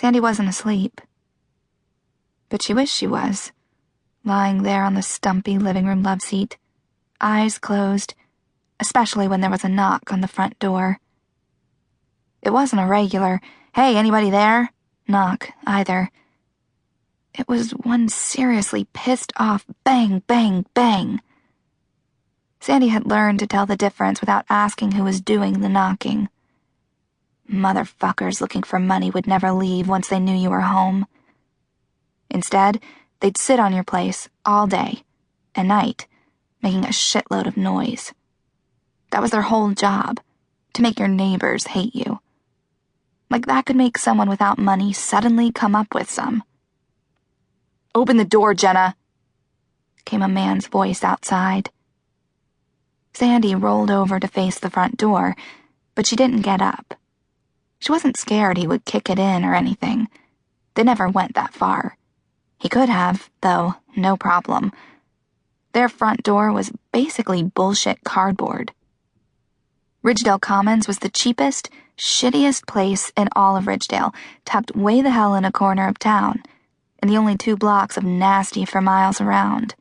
Sandy wasn't asleep. But she wished she was, lying there on the stumpy living room love seat, eyes closed, especially when there was a knock on the front door. It wasn't a regular, "Hey, anybody there?" knock, either. It was one seriously pissed off bang, bang, bang. Sandy had learned to tell the difference without asking who was doing the knocking. Motherfuckers looking for money would never leave once they knew you were home. Instead, they'd sit on your place all day and night, making a shitload of noise. That was their whole job, to make your neighbors hate you. Like that could make someone without money suddenly come up with some. "Open the door, Jenna," came a man's voice outside. Sandy rolled over to face the front door, but she didn't get up. She wasn't scared he would kick it in or anything. They never went that far. He could have, though, no problem. Their front door was basically bullshit cardboard. Ridgedale Commons was the cheapest, shittiest place in all of Ridgedale, tucked way the hell in a corner of town, and the only 2 blocks of nasty for miles around.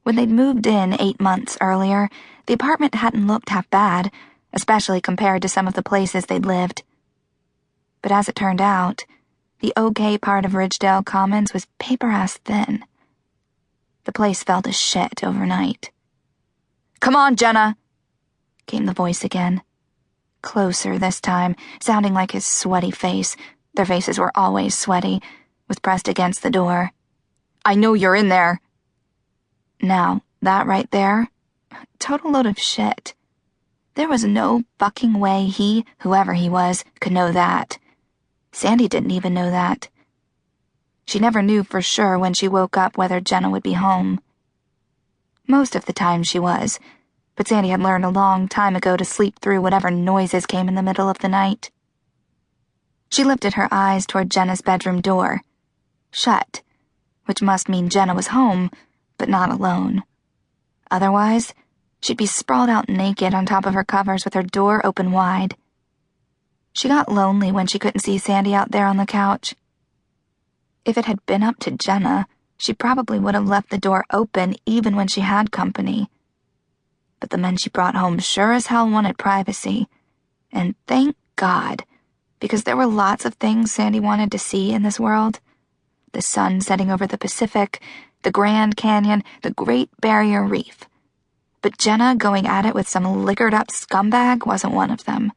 When they'd moved in 8 months earlier, the apartment hadn't looked half bad, especially compared to some of the places they'd lived. But as it turned out, the okay part of Ridgedale Commons was paper-ass thin. The place fell to shit overnight. "Come on, Jenna," came the voice again. Closer this time, sounding like his sweaty face, their faces were always sweaty, was pressed against the door. "I know you're in there." Now, that right there, total load of shit. There was no fucking way he, whoever he was, could know that. Sandy didn't even know that. She never knew for sure when she woke up whether Jenna would be home. Most of the time she was, but Sandy had learned a long time ago to sleep through whatever noises came in the middle of the night. She lifted her eyes toward Jenna's bedroom door. Shut, which must mean Jenna was home, but not alone. Otherwise, she'd be sprawled out naked on top of her covers with her door open wide. She got lonely when she couldn't see Sandy out there on the couch. If it had been up to Jenna, she probably would have left the door open even when she had company. But the men she brought home sure as hell wanted privacy. And thank God, because there were lots of things Sandy wanted to see in this world. The sun setting over the Pacific, the Grand Canyon, the Great Barrier Reef. But Jenna going at it with some liquored-up scumbag wasn't one of them.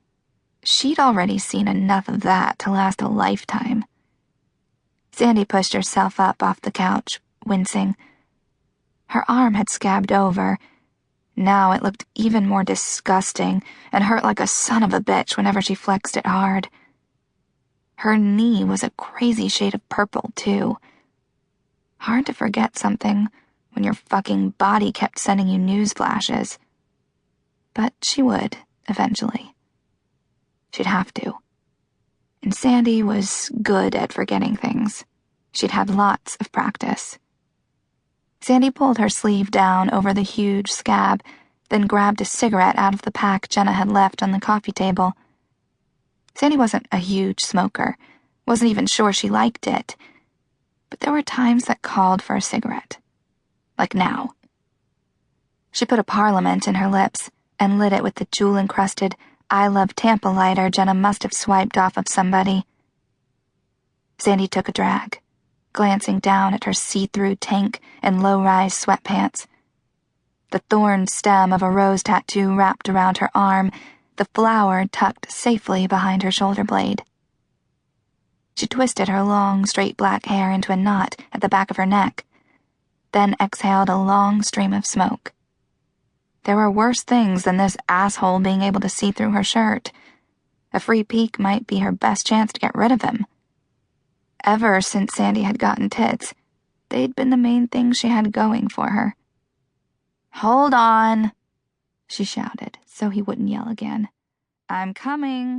She'd already seen enough of that to last a lifetime. Sandy pushed herself up off the couch, wincing. Her arm had scabbed over. Now it looked even more disgusting and hurt like a son of a bitch whenever she flexed it hard. Her knee was a crazy shade of purple, too. Hard to forget something when your fucking body kept sending you news flashes. But she would, eventually. She'd have to. And Sandy was good at forgetting things. She'd had lots of practice. Sandy pulled her sleeve down over the huge scab, then grabbed a cigarette out of the pack Jenna had left on the coffee table. Sandy wasn't a huge smoker, wasn't even sure she liked it, but there were times that called for a cigarette. Like now. She put a Parliament in her lips and lit it with the jewel-encrusted I Love Tampa lighter Jenna must have swiped off of somebody. Sandy took a drag, glancing down at her see-through tank and low-rise sweatpants. The thorn stem of a rose tattoo wrapped around her arm, the flower tucked safely behind her shoulder blade. She twisted her long, straight black hair into a knot at the back of her neck, then exhaled a long stream of smoke. There were worse things than this asshole being able to see through her shirt. A free peek might be her best chance to get rid of him. Ever since Sandy had gotten tits, they'd been the main thing she had going for her. "Hold on," she shouted, so he wouldn't yell again. "I'm coming."